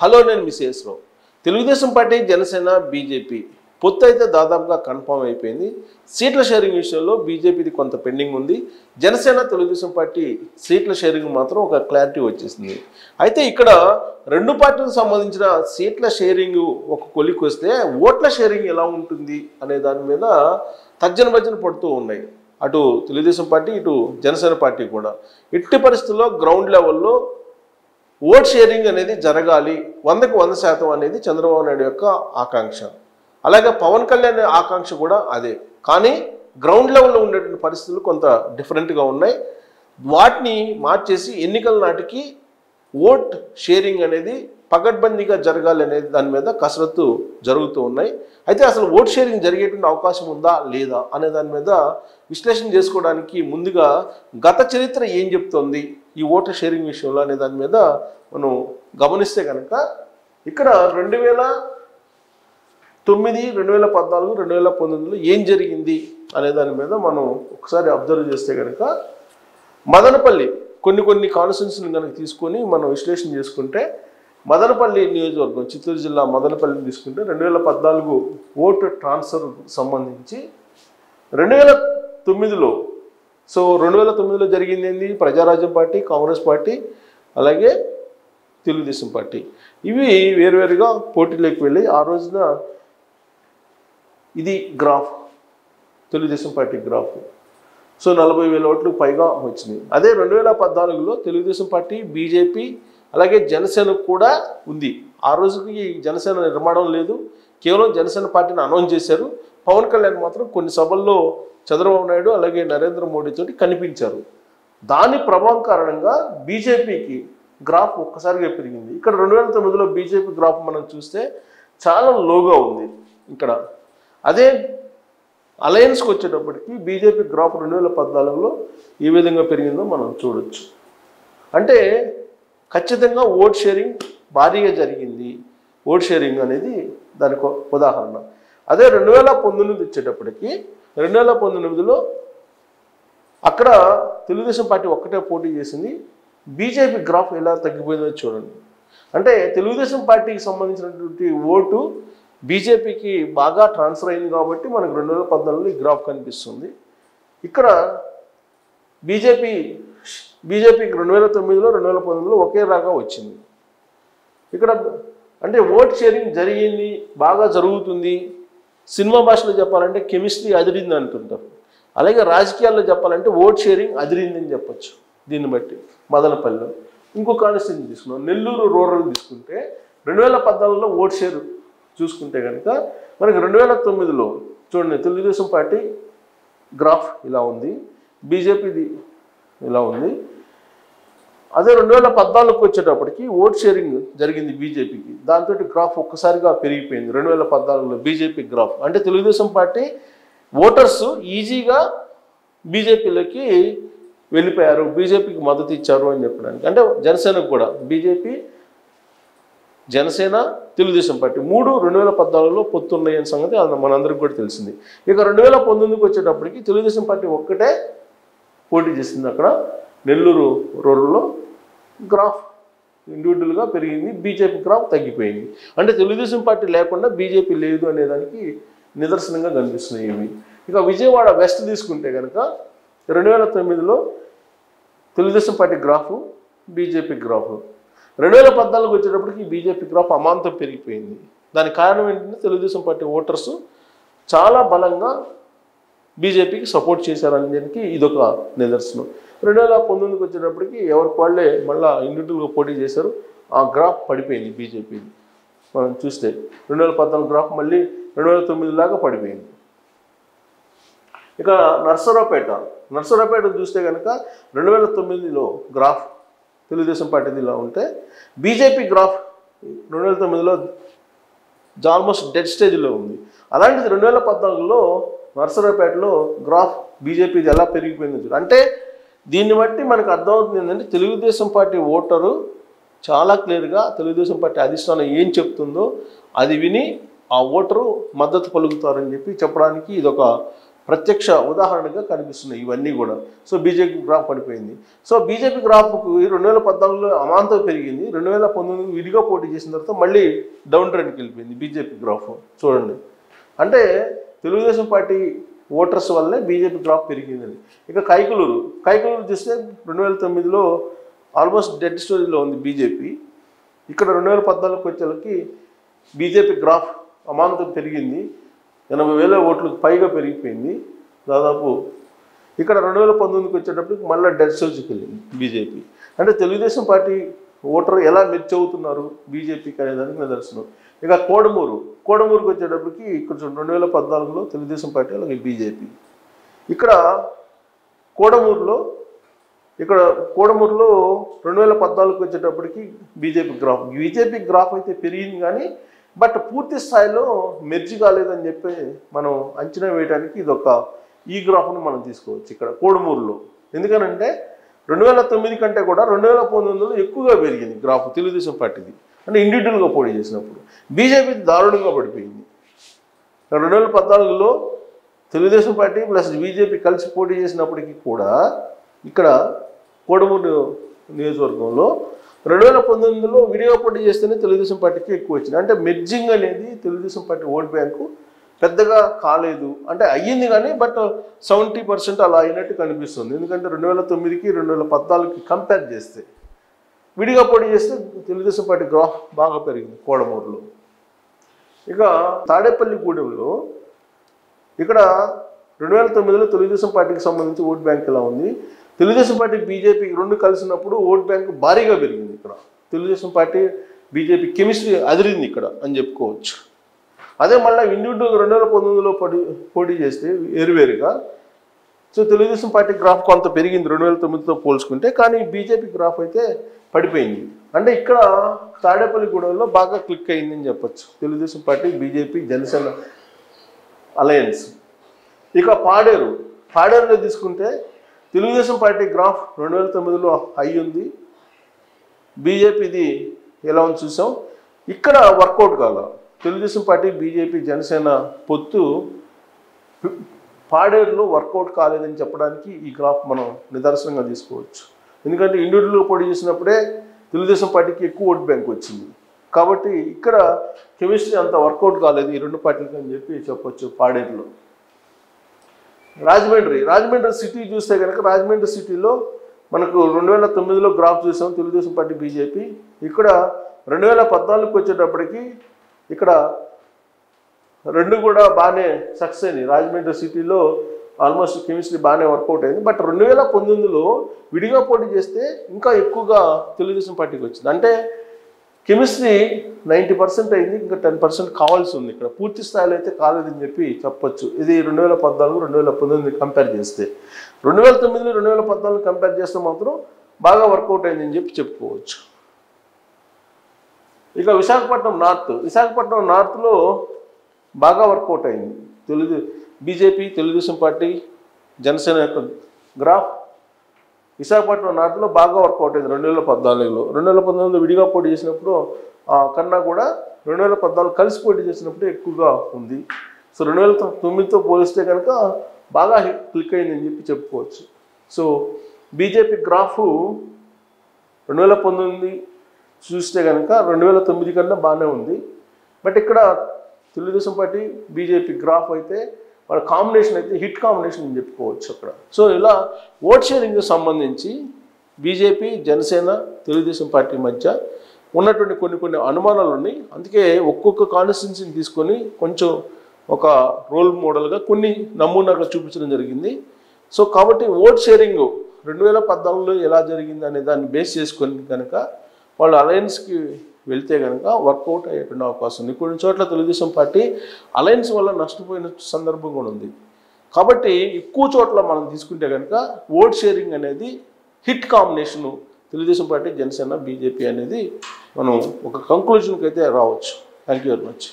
Hello నేను మిసేస్రావు. Telugu Desam party, Janasena, BJP పొత్తు అయితే దాదాపుగా కన్ఫర్మ్ అయిపోయింది. సీట్ల షేరింగ్ విషయంలో బీజేపీది కొంత పెండింగ్ ఉంది. జనసేన, తెలుగుదేశం పార్టీ సీట్ల షేరింగ్ మాత్రం ఒక క్లారిటీ వచ్చేసింది. అయితే ఇక్కడ రెండు పార్టీలకు సంబంధించిన సీట్ల షేరింగ్ ఒక కొలికి వస్తే ఓట్ల షేరింగ్ ఎలా ఉంటుంది అనే దాని మీద తర్జన భర్జన పడుతూ ఉన్నాయి. అటు తెలుగుదేశం పార్టీ, ఇటు జనసేన పార్టీ కూడా. ఎట్టి పరిస్థితుల్లో గ్రౌండ్ లెవెల్లో ఓట్ షేరింగ్ అనేది జరగాలి, 100కి 100% అనేది చంద్రబాబు నాయుడు యొక్క ఆకాంక్ష. అలాగే పవన్ కళ్యాణ్ ఆకాంక్ష కూడా అదే. కానీ గ్రౌండ్ లెవెల్లో ఉండేటువంటి పరిస్థితులు కొంత డిఫరెంట్గా ఉన్నాయి. వాటిని మార్చేసి ఎన్నికల నాటికి ఓట్ షేరింగ్ అనేది పకడ్బందీగా జరగాలి అనేది దాని మీద కసరత్తు జరుగుతూ ఉన్నాయి. అయితే అసలు ఓట్ షేరింగ్ జరిగేటువంటి అవకాశం ఉందా లేదా అనే దాని మీద విశ్లేషణ చేసుకోవడానికి ముందుగా గత చరిత్ర ఏం చెప్తోంది ఈ ఓటర్ షేరింగ్ విషయంలో అనే దాని మీద మనం గమనిస్తే కనుక ఇక్కడ 2009, 2014, 2019లో ఏం జరిగింది అనే దాని మీద మనం ఒకసారి అబ్జర్వ్ చేస్తే కనుక మదనపల్లి కొన్ని కాన్స్టిట్యున్సీని కనుక తీసుకొని మనం విశ్లేషణ చేసుకుంటే మదనపల్లి నియోజకవర్గం, చిత్తూరు జిల్లా మదనపల్లిని తీసుకుంటే 2014 ఓటు ట్రాన్స్ఫర్ సంబంధించి 2009లో 2009లో జరిగింది ఏంది? ప్రజారాజ్యం పార్టీ, కాంగ్రెస్ పార్టీ, అలాగే తెలుగుదేశం పార్టీ ఇవి వేరువేరుగా పోటీలోకి వెళ్ళి ఆ రోజున ఇది గ్రాఫ్, తెలుగుదేశం పార్టీ గ్రాఫ్. 40,000 ఓట్లు పైగా వచ్చినాయి. అదే 2014లో తెలుగుదేశం పార్టీ, బీజేపీ అలాగే జనసేన కూడా ఉంది. ఆ రోజుకి జనసేన నిర్మాణం లేదు, కేవలం జనసేన పార్టీని అనౌన్స్ చేశారు. పవన్ కళ్యాణ్ మాత్రం కొన్ని సభల్లో చంద్రబాబు నాయుడు అలాగే నరేంద్ర మోడీతో కనిపించారు. దాని ప్రభావం కారణంగా బీజేపీకి గ్రాఫ్ ఒక్కసారిగా పెరిగింది. ఇక్కడ 2009లో బీజేపీ గ్రాఫ్ మనం చూస్తే చాలా లోగా ఉంది ఇక్కడ. అదే అలయన్స్కి వచ్చేటప్పటికి బీజేపీ గ్రాఫ్ 2014లో ఏ విధంగా పెరిగిందో మనం చూడొచ్చు. అంటే ఖచ్చితంగా ఓట్ షేరింగ్ భారీగా జరిగింది. ఓట్ షేరింగ్ అనేది దానికి ఉదాహరణ. అదే 2019 వచ్చేటప్పటికి 2019లో అక్కడ తెలుగుదేశం పార్టీ ఒక్కటే పోటీ చేసింది. బీజేపీ గ్రాఫ్ ఎలా తగ్గిపోయిందో చూడండి. అంటే తెలుగుదేశం పార్టీకి సంబంధించినటువంటి ఓటు బీజేపీకి బాగా ట్రాన్స్ఫర్ అయింది కాబట్టి మనకు 2014లో ఈ గ్రాఫ్ కనిపిస్తుంది. ఇక్కడ బీజేపీకి 2009లో 2019లో ఒకే రాగా వచ్చింది. ఇక్కడ అంటే ఓట్ షేరింగ్ జరిగింది, బాగా జరుగుతుంది. సినిమా భాషలో చెప్పాలంటే కెమిస్ట్రీ అదిరింది అంటుంటారు. అలాగే రాజకీయాల్లో చెప్పాలంటే ఓట్ షేరింగ్ అదిరిందని చెప్పచ్చు. దీన్ని బట్టి మదనపల్లిలో ఇంకో కాన్స్టిట్యూన్సీ తీసుకున్నాం, నెల్లూరు రూరల్ తీసుకుంటే 2014లో ఓట్ షేర్ చూసుకుంటే కనుక మనకి 2009లో చూడండి, తెలుగుదేశం పార్టీ గ్రాఫ్ ఇలా ఉంది, బీజేపీది ఇలా ఉంది. అదే 2014కి వచ్చేటప్పటికి ఓట్ షేరింగ్ జరిగింది బీజేపీకి. దాంతో గ్రాఫ్ ఒక్కసారిగా పెరిగిపోయింది 2014లో బీజేపీ గ్రాఫ్. అంటే తెలుగుదేశం పార్టీ ఓటర్స్ ఈజీగా బీజేపీలోకి వెళ్ళిపోయారు, బీజేపీకి మద్దతు ఇచ్చారు అని చెప్పడానికి. అంటే జనసేనకు కూడా బీజేపీ, జనసేన, తెలుగుదేశం పార్టీ 2014లో పొత్తున్నాయని సంగతి మనందరికి కూడా తెలిసింది. ఇక 2019కి వచ్చేటప్పటికి తెలుగుదేశం పార్టీ ఒక్కటే పోటీ చేసింది. అక్కడ నెల్లూరు రూరల్లో గ్రాఫ్ ఇండివిజువల్గా పెరిగింది, బీజేపీ గ్రాఫ్ తగ్గిపోయింది. అంటే తెలుగుదేశం పార్టీ లేకుండా బీజేపీ లేదు అనేదానికి నిదర్శనంగా కనిపిస్తున్నాయి ఇవి. ఇక విజయవాడ వెస్ట్ తీసుకుంటే కనుక 2009లో Telugu Desam party graph, BJP graph. 2014కి వచ్చేటప్పటికి బీజేపీ గ్రాఫ్ అమాంతం పెరిగిపోయింది. దానికి కారణం ఏంటంటే తెలుగుదేశం పార్టీ ఓటర్స్ చాలా బలంగా బీజేపీకి సపోర్ట్ చేశారనేదానికి ఇదొక నిదర్శనం. 2019కి వచ్చేటప్పటికి ఎవరికి వాళ్ళే మళ్ళీ ఇండివిజువల్గా పోటీ చేశారు, ఆ గ్రాఫ్ పడిపోయింది బీజేపీది. మనం చూస్తే 2014 గ్రాఫ్ మళ్ళీ 2009 లాగా పడిపోయింది. ఇక నర్సరావుపేట చూస్తే కనుక 2009లో గ్రాఫ్ తెలుగుదేశం పార్టీది ఇలా ఉంటే బీజేపీ గ్రాఫ్ 2009లో ఆల్మోస్ట్ డెడ్ స్టేజ్లో ఉంది. అలాంటిది 2014లో నర్సరావుపేటలో గ్రాఫ్ బీజేపీది ఎలా పెరిగిపోయింది. అంటే దీన్ని బట్టి మనకు అర్థమవుతుంది ఏంటంటే తెలుగుదేశం పార్టీ ఓటరు చాలా క్లియర్గా తెలుగుదేశం పార్టీ అధిష్టానం ఏం చెప్తుందో అది విని ఆ ఓటరు మద్దతు పలుకుతారని చెప్పడానికి ఇదొక ప్రత్యక్ష ఉదాహరణగా కనిపిస్తున్నాయి ఇవన్నీ కూడా. సో బీజేపీ గ్రాఫ్ పడిపోయింది. సో బీజేపీ గ్రాఫ్కు 2014లో అమాంతం పెరిగింది, 2019 విడిగా పోటీ చేసిన తర్వాత మళ్ళీ డౌన్ ట్రెండ్కి వెళ్ళిపోయింది బీజేపీ గ్రాఫ్. చూడండి, అంటే తెలుగుదేశం పార్టీ ఓటర్స్ వల్లే బీజేపీ గ్రాఫ్ పెరిగిందని. ఇక కైకలూరు చూస్తే 2009లో ఆల్మోస్ట్ డెడ్ స్టోరీలో ఉంది బీజేపీ. ఇక్కడ 2014కి వచ్చేళ్ళకి బీజేపీ గ్రాఫ్ అమాంతం పెరిగింది, 80,000 ఓట్లకు పైగా పెరిగిపోయింది దాదాపు. ఇక్కడ 2019కి వచ్చేటప్పటికి మళ్ళీ డెడ్ స్టోరీకి వెళ్ళింది బీజేపీ. అంటే తెలుగుదేశం పార్టీ ఓటర్ ఎలా మెచ్చి అవుతున్నారు బీజేపీకి అనేదానికి నిదర్శనం. ఇక కోడమూరుకి వచ్చేటప్పటికి ఇక్కడ 2014లో తెలుగుదేశం పార్టీ అలాగే బీజేపీ. ఇక్కడ కోడమూరులో 2014కి వచ్చేటప్పటికి బీజేపీ గ్రాఫ్ అయితే పెరిగింది కానీ బట్ పూర్తి స్థాయిలో మెర్జి కాలేదని చెప్పి మనం అంచనా వేయడానికి ఈ గ్రాఫ్ను మనం తీసుకోవచ్చు ఇక్కడ కోడమూరులో. ఎందుకనంటే 2009 కంటే కూడా 2019లో ఎక్కువగా పెరిగింది గ్రాఫ్ తెలుగుదేశం పార్టీది, అంటే ఇండివిజువల్గా పోటీ చేసినప్పుడు. బీజేపీ దారుణంగా పడిపోయింది. 2014లో తెలుగుదేశం పార్టీ ప్లస్ బీజేపీ కలిసి పోటీ చేసినప్పటికీ కూడా ఇక్కడ కోడమూరు నియోజకవర్గంలో 2019లో విడిగా పోటీ చేస్తేనే తెలుగుదేశం పార్టీకి ఎక్కువ వచ్చింది. అంటే మెర్జింగ్ అనేది తెలుగుదేశం పార్టీ ఓట్ బ్యాంకు పెద్దగా కాలేదు, అంటే అయ్యింది కానీ బట్ 70% అలా అయినట్టు కనిపిస్తుంది. ఎందుకంటే 2009కి 2014కి కంపేర్ చేస్తే విడిగా పోటీ చేస్తే తెలుగుదేశం పార్టీ గ్రాఫ్ బాగా పెరిగింది కోడమూరులో. ఇక తాడేపల్లిగూడెంలో ఇక్కడ 2009లో తెలుగుదేశం పార్టీకి సంబంధించి ఓట్ బ్యాంక్ ఎలా ఉంది, తెలుగుదేశం పార్టీ బీజేపీ రెండు కలిసినప్పుడు ఓట్ బ్యాంక్ భారీగా పెరిగింది. ఇక్కడ తెలుగుదేశం పార్టీ బీజేపీ కెమిస్ట్రీ అదిరింది ఇక్కడ అని చెప్పుకోవచ్చు. అదే మళ్ళీ ఇండివిజువల్ 2019లో పోటీ చేస్తే వేరువేరుగా సో తెలుగుదేశం పార్టీ గ్రాఫ్ కొంత పెరిగింది 2009తో పోల్చుకుంటే, కానీ బీజేపీ గ్రాఫ్ అయితే పడిపోయింది. అంటే ఇక్కడ తాడేపల్లిగూడెంలో బాగా క్లిక్ అయిందని చెప్పచ్చు Telugu Desam party BJP Janasena alliance. ఇక పాడేరులో తీసుకుంటే తెలుగుదేశం పార్టీ గ్రాఫ్ 2009లో హై ఉంది, బీజేపీది ఎలా ఉంది చూసాం. ఇక్కడ వర్కౌట్ కాల తెలుగుదేశం పార్టీ బీజేపీ జనసేన పొత్తు పాడేరులో వర్కౌట్ కాలేదని చెప్పడానికి ఈ గ్రాఫ్ మనం నిదర్శనంగా తీసుకోవచ్చు. ఎందుకంటే ఇండివిజువల్గా పోటీ చేసినప్పుడే తెలుగుదేశం పార్టీకి ఎక్కువ ఓట్ బ్యాంక్ వచ్చింది, కాబట్టి ఇక్కడ కెమిస్ట్రీ అంత వర్కౌట్ కాలేదు ఈ రెండు పార్టీలకి అని చెప్పి చెప్పొచ్చు. పాడేరులో రాజమండ్రి సిటీ చూస్తే కనుక రాజమండ్రి సిటీలో మనకు 2009లో గ్రాఫ్ చూసాం తెలుగుదేశం పార్టీ బీజేపీ. ఇక్కడ 2014కి వచ్చేటప్పటికి ఇక్కడ రెండు కూడా బాగానే సక్సెస్ అయింది. రాజమండ్రి సిటీలో ఆల్మోస్ట్ కెమిస్ట్రీ బాగానే వర్కౌట్ అయింది. బట్ 2019లో విడిగా పోటీ చేస్తే ఇంకా ఎక్కువగా తెలుగుదేశం పార్టీకి వచ్చింది. అంటే కెమిస్ట్రీ 90% అయింది, ఇంకా 10% కావాల్సి ఉంది. ఇక్కడ పూర్తి స్థాయిలో అయితే కాలేదని చెప్పి చెప్పొచ్చు. ఇది 2014 2019 కంపేర్ చేస్తే. 2009 2014 కంపేర్ చేస్తే మాత్రం బాగా వర్కౌట్ అయిందని చెప్పి చెప్పుకోవచ్చు. ఇక విశాఖపట్నం నార్త్లో బాగా వర్కౌట్ అయింది బీజేపీ తెలుగుదేశం పార్టీ జనసేన యొక్క గ్రాఫ్. విశాఖపట్నం నార్త్లో బాగా వర్కౌట్ అయింది 2014లో విడిగా పోటీ చేసినప్పుడు కన్నా కూడా 2014 కలిసి పోటీ చేసినప్పుడు ఎక్కువగా ఉంది. సో 2009తో పోలిస్తే కనుక బాగా క్లిక్ అయిందని చెప్పి చెప్పుకోవచ్చు. సో బీజేపీ గ్రాఫ్ 2019 చూస్తే కనుక 2009 కన్నా బాగానే ఉంది. బట్ ఇక్కడ తెలుగుదేశం పార్టీ బీజేపీ గ్రాఫ్ అయితే వాళ్ళ కాంబినేషన్ అయితే హిట్ కాంబినేషన్ అని చెప్పుకోవచ్చు అక్కడ. సో ఇలా ఓట్ షేరింగ్ సంబంధించి బీజేపీ జనసేన తెలుగుదేశం పార్టీ మధ్య ఉన్నటువంటి కొన్ని అనుమానాలు ఉన్నాయి. అందుకే ఒక్కొక్క కాన్స్టిట్యున్సీని తీసుకొని కొంచెం ఒక రోల్ మోడల్గా కొన్ని నమూనాగా చూపించడం జరిగింది. సో కాబట్టి ఓట్ షేరింగ్ 2014లో ఎలా జరిగింది అనే దాన్ని బేస్ చేసుకొని కనుక వాళ్ళు అలయన్స్కి వెళ్తే కనుక వర్కౌట్ అయ్యేటువంటి అవకాశం ఉంది. కొన్ని చోట్ల తెలుగుదేశం పార్టీ అలయన్స్ వల్ల నష్టపోయిన సందర్భం కూడా ఉంది. కాబట్టి ఎక్కువ చోట్ల మనం తీసుకుంటే కనుక ఓట్ షేరింగ్ అనేది hit combination Telugu Desam party Janasena BJP అనేది మనం ఒక కంక్లూజన్కి అయితే రావచ్చు. Thank you very much.